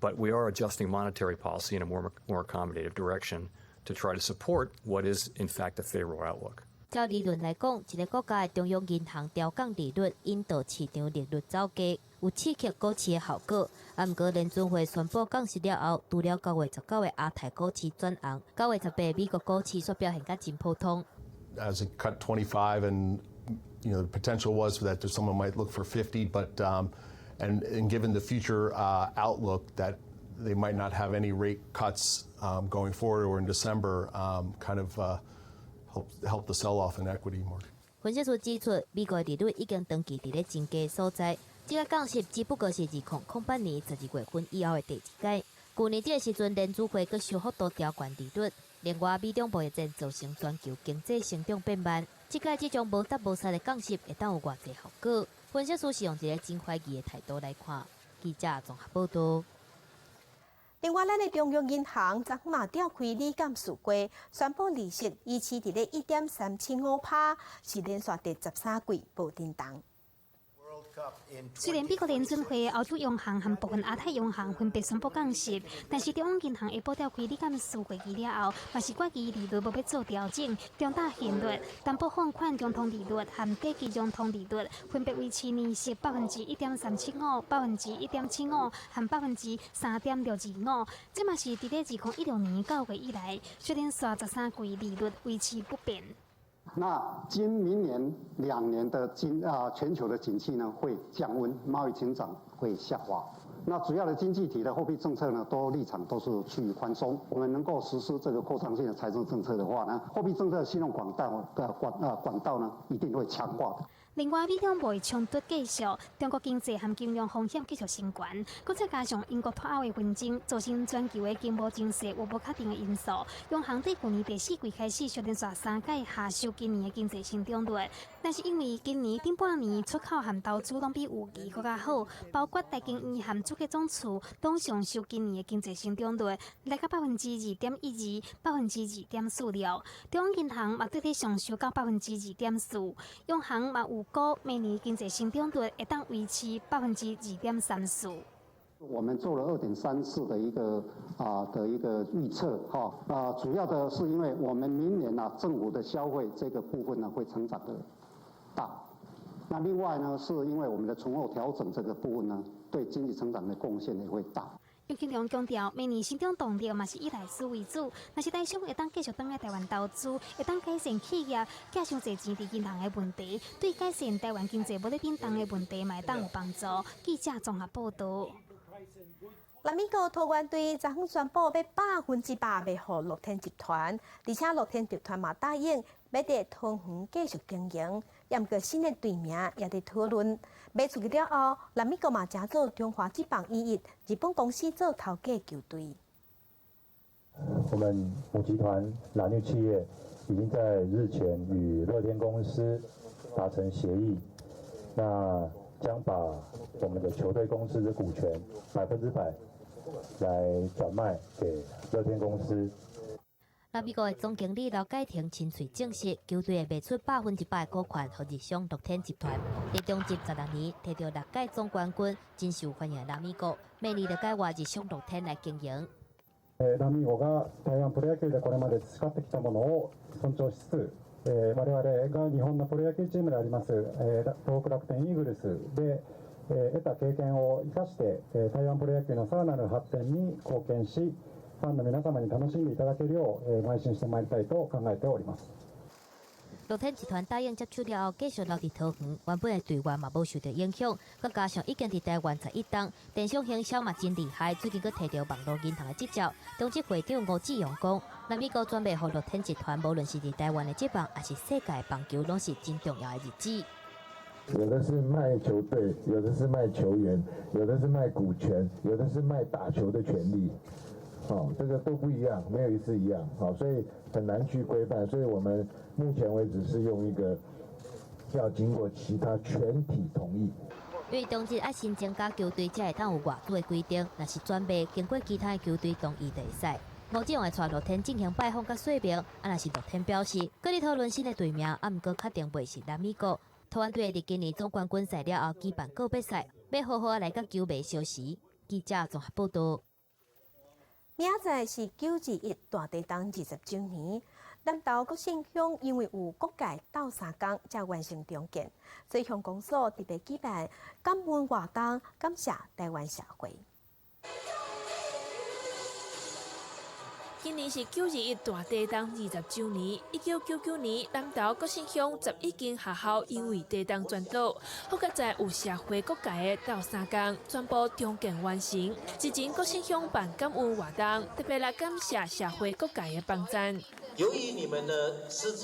but we are adjusting monetary policy in a more accommodative direction to try to support what is, in fact, a favorable outlook. 照理论来讲，一个国家的中央银行调降利率，引导市场利率走低，有刺激股市的效果。啊，毋过联准会宣布降息了后，除了9月19日亚太股市转红，9月18美国股市所表现甲真普通。As it cut 25, and the potential was that someone might look for 50, but and given the future outlook that they might not have any rate cuts going forward or in December, kind of help the sell-off in equity market. 分析师指出，美国利率已经长期伫咧增加所在，这个降息只不过是2008年12月份以后的第一届。去年这个时阵，联储会佮小幅度调悬利率。另外，美中贸易战造成全球经济成长变慢，这届这种无达无杀的降息会当有偌济效果？分析师是用一个真怀疑的态度来看。记者综合报道。 另外，咱的中央银行昨嘛召开理监事会，宣布利息维持伫咧1.375%，是连续第13季无震动。 虽然美国联准会、欧洲央行和部分亚太央行分别宣布降息，但是中央银行下晡召开理监事会议了后，嘛是决议利率无要做调整，中大现率、担保放款融通利率和短期融通利率分别维持年息1.375%、1.75%和3.625%。这嘛是伫咧2016年9月以来，虽然续13季利率维持不变。 那明年2年的全球的景气呢会降温，贸易增长会下滑。那主要的经济体的货币政策呢，立场都是趋于宽松。我们能够实施这个扩张性的财政政策的话呢，货币政策信用管道呢一定会强化的。另外，美中贸易冲突继续，中国经济和金融风险继续升悬，再加上英国脱欧的纷争，造成全球的经贸情势有不确定的因素。央行对去年第四季开始，小连续3届下修今年的经济成长率，但是因为今年顶半年出口和投资拢比预期更加好，包括台经院和主计总处拢上修今年的经济成长率，来到2.12%、2.46%。中央银行嘛对咧上修到2.4%，央行嘛有估明年经济成长率会当维持2.34%。我们做了2.34的一个预测，主要的是因为我们明年政府的消费这个部分会成长的大。那另外呢，是因为我们的存货调整这个部分呢，对经济成长的贡献也会大。杨金龙强调，明年成长动力嘛是以内需为主，若是台商会当继续返来台湾投资，会当改善企业寄伤侪钱伫银行的问题，对改善台湾经济无咧变动的问题，嘛会当有帮助。记者综合报道。南美国托管队昨昏宣布要100%卖予乐天集团，而且乐天集团嘛答应要伫桃园继续经营，也毋过新的队名也伫讨论。卖出去了后，南美国嘛加做中华职棒11日本公司做头家球队。我们母集团蓝绿企业已经在日前与乐天公司达成协议，那将把我们的球队公司的股权100%来转卖给乐天公司。南美国的总经理刘介廷亲嘴证实，球队会卖出100%的股权予日商乐天集团。在中职16年摕到6届总冠軍，真受歡迎的南美国，明年就改換日商樂天来經營。南美国が台湾プロ野球でこれまで培ってきたものを尊重しつつ、我々が日本のプロ野球チームであります東北楽天イーグルスで得た経験を生かして台湾プロ野球のさらなる発展に貢献し、ファンの皆様に楽しんでいただけるよう邁進してまいりたいと考えております。乐天集团答应接手了后，继续留伫桃园，原本的队员嘛无受到影响，佮加上已经伫台湾11档，电商行销嘛真厉害，最近佮摕到网络银行的执照。中职会长吴志勇讲，南美国准备予乐天集团，无论是伫台湾的职棒，还是世界棒球，拢是真重要的日子。有的是卖球队，有的是卖球员，有的是卖股权，有的是卖打球的权利。这个都不一样，没有一次一样，所以很难去规范。所以我们目前为止是用一个要经过其他全体同意。因为中职要先增加球队才会当有外组的规定，若是专卖经过其他的球队同意就会使。吴志勇会带乐天进行拜访甲说明，若是乐天表示，佮你讨论新的队名，毋过确定袂是南美国。台湾队伫今年总冠军赛了后举办告别赛，要好好来甲球迷相识。记者综合报道。明仔载是921大地震20周年，南投国姓乡因为有各界斗3工才完成重建，所以乡公所特别举办感恩活动，感谢台湾社会。今年是921大地震20周年。1999年，南投国姓乡11间学校因为地震全倒，好在有社会各界的斗3工，全部重建完成。之前国姓乡办感恩活动，特别来感谢社会各界的帮赞。由于你们的伸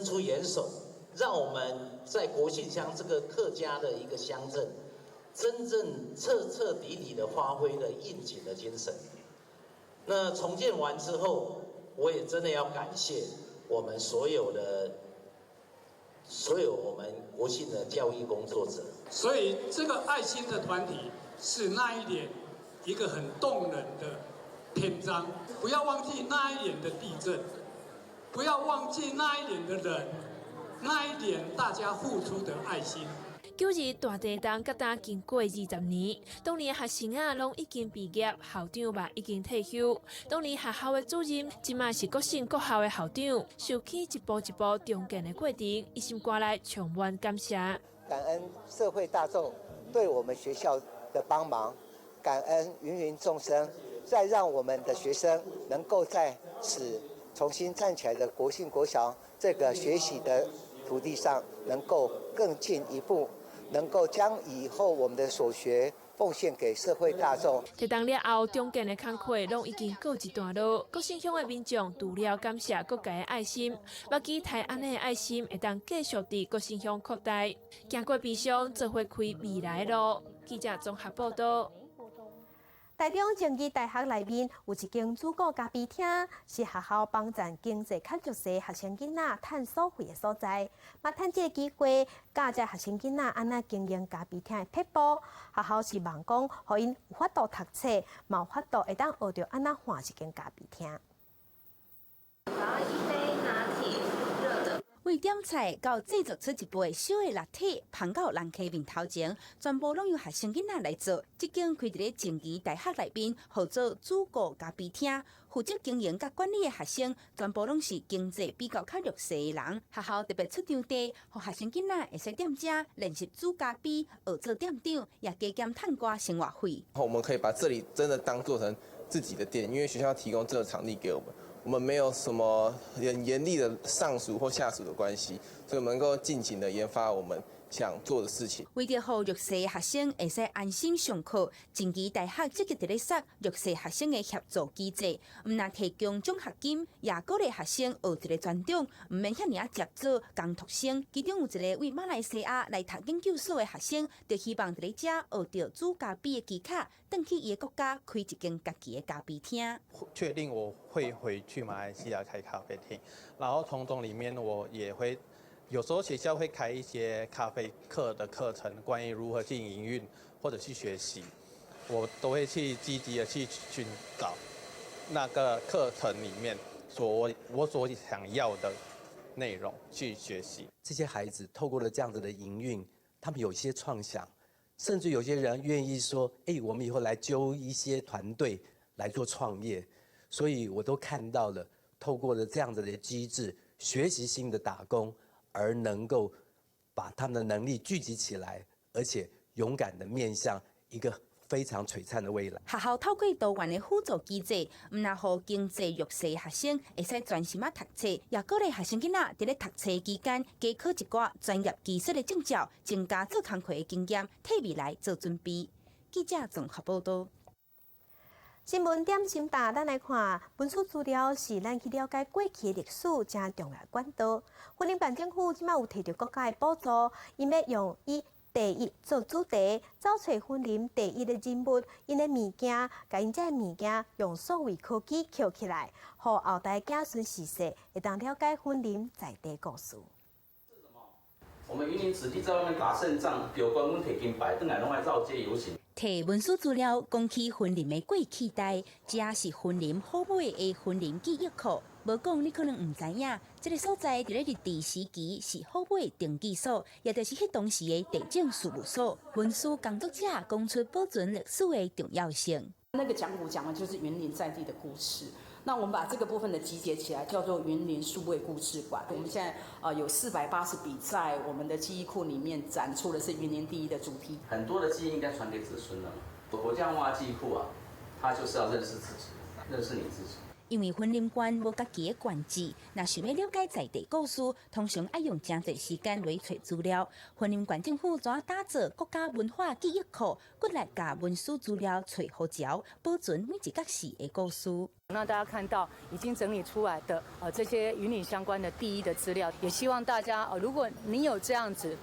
出援手，让我们在国姓乡这个客家的一个乡镇，真正彻底的发挥了应景的精神。那重建完之后，我也真的要感谢我们所有我们国姓的教育工作者。所以这个爱心的团体是那一年一个很动人的篇章。不要忘记那一年的地震，不要忘记那一年的人，那一年大家付出的爱心。921大地震甲咱经过20年，当年的学生啊，拢已经毕业，校长嘛已经退休。当年学校的主任，即卖是各省各校的校长，受起一步一步重建的过程，一心肝内充满感谢。感恩社会大众对我们学校的帮忙，感恩芸芸众生，再让我们的学生能够在此重新站起来的国姓国小这个学习的土地上，能够更进一步。能够将以后我们的所学奉献给社会大众。提档了后，中间的工课拢已经告一段落。国姓乡的民众除了感谢各界的爱心，也期待安尼的爱心会当继续伫国姓乡扩大，行过悲伤，做伙开未来的路。记者综合报道。台中政治大学内面有一间主顾咖啡厅，是学校帮助经济较弱势学生囡仔趁所费的所在。嘛，趁这个机会，教这学生囡仔安怎经营咖啡厅的撇步。学校是望讲，互因有法度读册，嘛有法度会当学着安怎换一间咖啡厅。为点菜到制作出一杯小的拿铁，放到人客面头前，全部拢由学生囡仔来做。这间开伫咧静宜大学内面，号做主顾咖啡厅。负责经营甲管理的学生，全部拢是经济比较较弱势的人。学校特别出场地，让学生囡仔会使踮遮练习煮咖啡，学做店长，也加减趁寡生活费。我们可以把这里真的当做成自己的店，因为学校提供这个场地给我们。我们没有什么很严厉的上属或下属的关系，所以我们能够尽情的研发我们想做的事情。为着让弱势学生会使安心上课，静宜大学积极伫咧设弱势学生的协助机制，唔但提供奖学金，也鼓励学生学一个专长，唔免遐尔接做工读生。其中有一个为马来西亚来读研究所的学生，就希望伫咧遮学着煮咖啡的技巧，转去伊的国家开一间家己的咖啡厅。确定我会回去马来西亚开咖啡厅，然后从中里面我也会。有时候学校会开一些咖啡课的课程，关于如何去营运或者去学习，我都会去积极的去寻找那个课程里面我所想要的内容去学习。这些孩子透过了这样子的营运，他们有一些创想，甚至有些人愿意说：“我们以后来揪一些团队来做创业。”所以我都看到了，透过了这样子的机制，学习性的打工。而能够把他们的能力聚集起来，而且勇敢的面向一个非常璀璨的未来。学校透过多元的辅助机制，唔但让经济弱势学生会使专心读册，也鼓励学生囡仔伫咧读册期间加考一寡专业技术的证照，增加做工课的经验，替未来做准备。记者综合报道。新闻点心大，咱来看文书资料，是咱去了解过去的历史正重要的管道。云林县政府即摆有摕到国家的补助，因要用以第一做主题，找找云林第一的人物，因的物件，甲因这物件用数位科技扣起来，互后代子孙世世会当了解云林在地故事。我们云林子弟在外面打胜仗，有关阮摕金牌，转来拢爱绕街游行。摕文书资料讲起云林的过去代，这是云林好买的云林记忆库。无讲你可能唔知影，这个所在伫咧日治时期是好买登记所，也就是迄当时的地政事务所。文书工作者讲出保存历史的重要性。那个讲古讲的就是云林在地的故事。那我们把这个部分的集结起来，叫做云林数位故事馆。我们现在有480笔在我们的记忆库里面展出的是云林第一的主题。很多的记忆应该传给子孙了。我这样挖记忆库啊，它就是要认识自己，认识你自己。因为云林县无家己的县志，若想要了解在地故事，通常要用真侪时间来找资料。云林县政府怎打造国家文化记忆库，骨力甲文书资料找好潮，保存每一角事的故事。那大家看到已经整理出来的这些云林相关的第一的资料，也希望大家如果你有这样子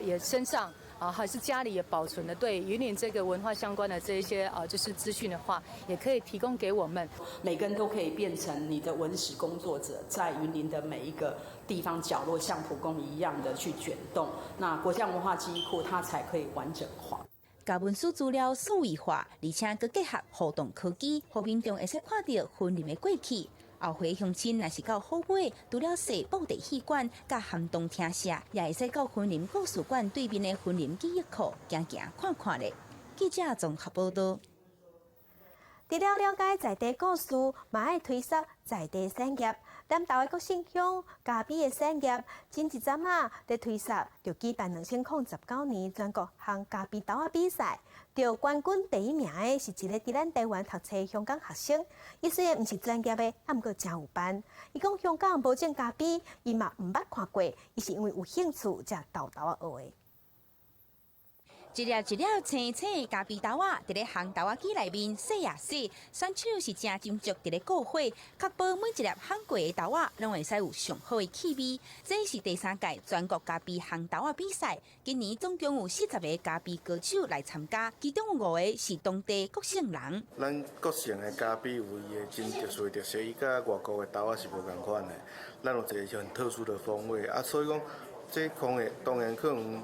也身上。还是家里也保存的对云林这个文化相关的这一些就是资讯的话，也可以提供给我们。每个人都可以变成你的文史工作者，在云林的每一个地方角落，像蒲公一样的去卷动，那国家文化记忆库它才可以完整化。把文书资料数位化，而且佮结合互动科技，互民众会使看到云林的过去。后回乡亲若是到好买，除了踅布袋戏馆、甲涵洞听写，也会使到云林故事馆对面的云林记忆库行行看看咧。记者综合报道。除了了解在地故事，嘛爱推测在地产业。南投的国姓乡咖啡的产业，前一阵啊，在推测就举办2019年全国烘咖啡豆仔比赛，得冠军第1名的是一个伫咱台湾读册的香港学生。伊虽然毋是专业的，啊，毋过真有办。伊讲香港无种咖啡，伊嘛毋捌看过，伊是因为有兴趣才豆豆啊学的。一粒一粒青青的咖啡豆仔，伫咧烘豆仔机内面洗呀洗，选手是正斟酌伫咧过火，确保每一粒烘过的豆仔拢会使有上好的气味。这是第3届全国咖啡烘豆仔比赛，今年总共有40个咖啡歌手来参加，其中有5个是当地国姓人。咱国姓的咖啡有伊的真特殊的特色，伊甲外国的豆仔是无共款的，咱有一个很特殊的风味啊，所以讲这方面当然可能。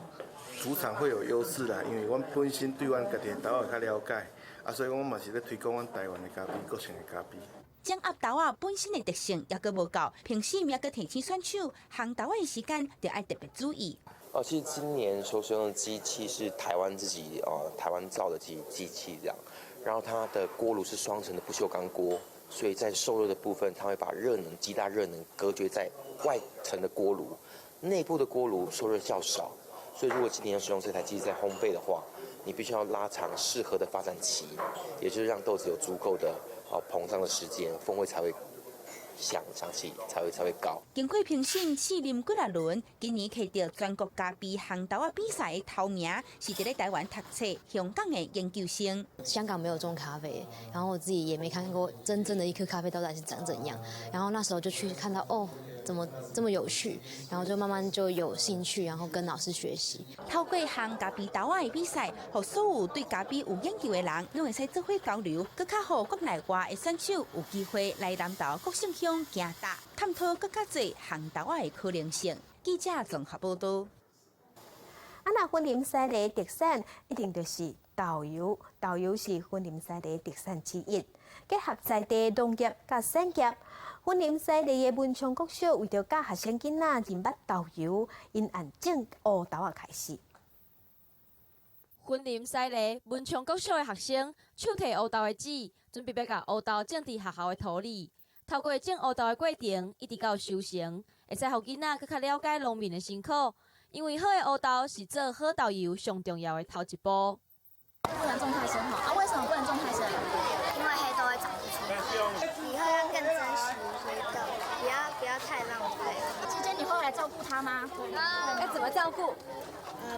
主场会有优势啦，因为阮本身对阮家己的豆仔较了解，啊，所以我嘛是咧推广阮台湾的咖啡、国姓的咖啡。掌握豆仔本身的特性也阁无够，平时也阁提醒选手烘豆仔的时间，就要特别注意。其实今年所使用的机器是台湾自己台湾造的机器这样，然后它的锅炉是双层的不锈钢锅，所以在受热的部分，它会把极大热能隔绝在外层的锅炉，内部的锅炉受热较少。所以，如果今天要使用这台机器在烘焙的话，你必须要拉长适合的发展期，也就是让豆子有足够的膨胀的时间，风味才会香气才会高。经过评审4轮几啊轮，今年摕到全国咖啡烘豆仔比赛的头名，是伫咧台湾读册香港的研究生。香港没有种咖啡，然后我自己也没看过真正的一颗咖啡豆到底是长怎样，然后那时候就去看到怎么这么有趣，然后就慢慢就有兴趣，然后跟老师学习。透过烘咖啡豆仔的比赛，让所有对咖啡有研究的人，拢会使做伙交流，更较好国内外的选手有机会来南投国姓乡行踏，探讨更较多烘豆仔的可能性。记者综合报道。那婚礼赛的特产一定就是豆油，豆油是婚礼赛的特产之一，结合在地农业甲产业。婚礼赛的文昌国小为着教学生囡仔认捌豆油，因按种乌豆仔开始。婚礼赛的文昌国小的学生手提乌豆的籽，准备要甲乌豆种伫学校的土里。透过种乌豆的过程，一直到收成，会使互囡仔更较了解农民的辛苦。因为好的乌豆是做好豆油上重要的头一步。不能种太深哈，为什么不能种太深？因为黑豆会长不出来。以后要更珍惜黑豆，不要太浪费。姐姐，你会来照顾它吗？要怎么照顾？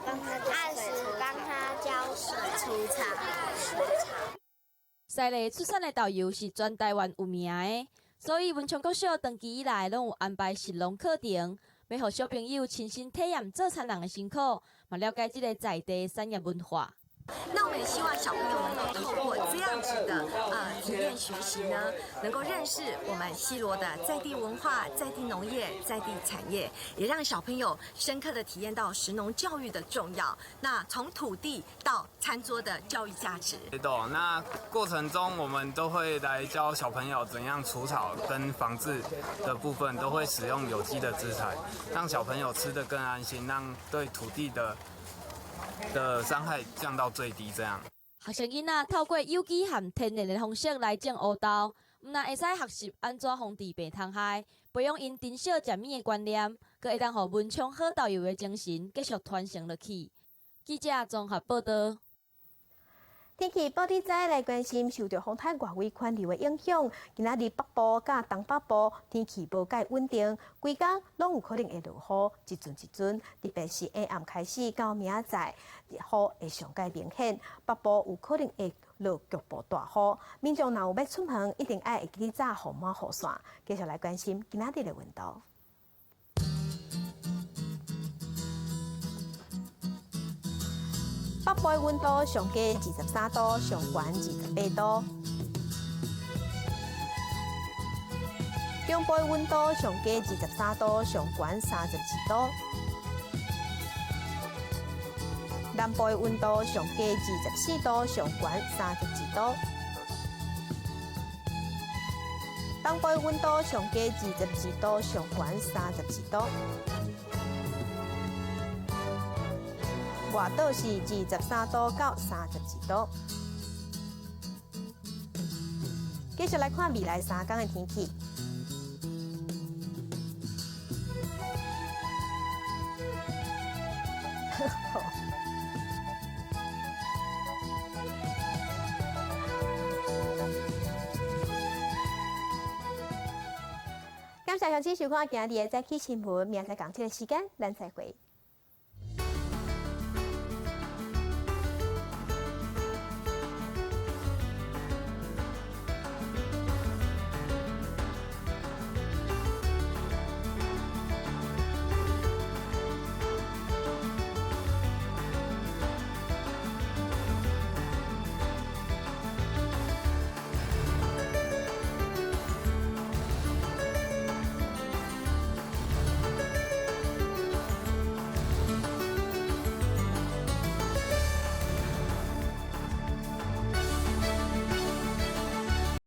帮它按时帮它浇水、除草。赛里出产的豆油是全台湾有名的，所以文昌国小长期以来拢有安排实农课程。要让小朋友亲身体验做产人的辛苦，嘛了解这个在地产业文化。那我们也希望小朋友能够透过这样子的体验学习呢，能够认识我们西螺的在地文化、在地农业、在地产业，也让小朋友深刻的体验到食农教育的重要。那从土地到餐桌的教育价值。那过程中我们都会来教小朋友怎样除草跟防治的部分，都会使用有机的资材，让小朋友吃得更安心，让对土地的伤害降到最低，这样。学生囡仔透过有机和天然的方式来种乌豆，唔但会使学习安怎防治病虫害，培养因珍惜食米的观念，佮会当互文昌好豆油的精神继续传承落去。记者综合报道。天气报道在来关心受到风台外围环流的影响，今仔日北部甲东北部天气无介稳定，规天拢有可能会落雨，一阵一阵，特别是下暗开始到明仔载，雨会上介明显，北部有可能会落局部大雨。民众若有要出门，一定要会记早雨码雨伞。继续来关心今仔日的温度。北部的温度上低23度，上悬28度；中部的温度上低23度，上悬32度；南部的温度上低24度，上悬32度；东部的温度上低22度，上悬32度。外岛是23度到32度。继续来看未来3天的天气。感谢乡亲收看今日的早起新闻，明仔载同这个时间，咱再会。